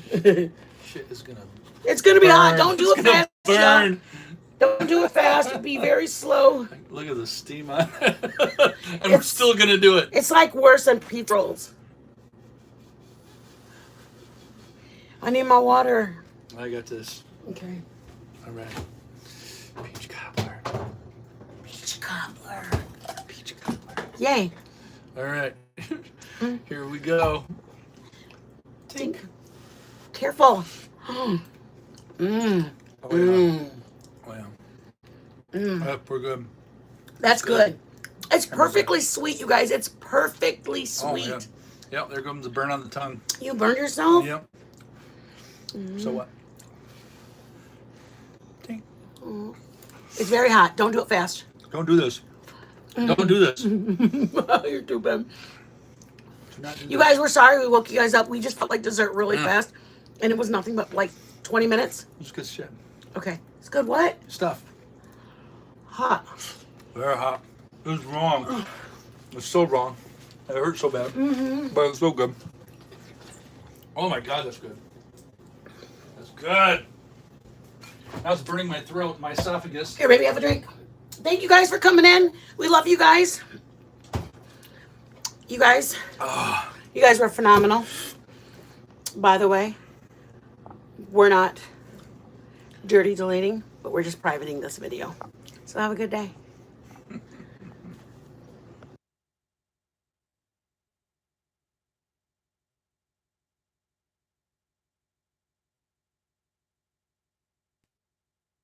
Shit is gonna. It's gonna be hot. burn. Don't do It's it gonna fast. Burn. y'all. Don't do it fast. Be very slow. Look at the steam on it. And we're still gonna do it. It's like worse than pizza rolls. I need my water. I got this. Okay. All right. Peach cobbler. Peach cobbler. Peach cobbler. Yay. All right. Here we go. Tink. Careful. Mmm. Oh, yeah. Mmm. Oh, yeah. Mmm. We're good. That's good. It's perfectly sweet, you guys. It's perfectly sweet. Oh, yeah. Yep, there comes the burn on the tongue. You burned yourself? Yep. So what? Ding. It's very hot. Don't do it fast. Don't do this. Don't do this. You're too bad. Do not do You this. guys, we're sorry we woke you guys up. We just felt like dessert really fast. And it was nothing but like 20 minutes. It's good shit. Okay. It's good. What? Stuff. Hot. Very hot. It was wrong. It's so wrong. It hurt so bad. But it's so good. Oh my God, that's good. That's good. Now it's burning my throat, my esophagus. Here, baby, have a drink. Thank you guys for coming in. We love you guys. You guys were phenomenal. By the way, we're not dirty deleting, but we're just privating this video. So have a good day.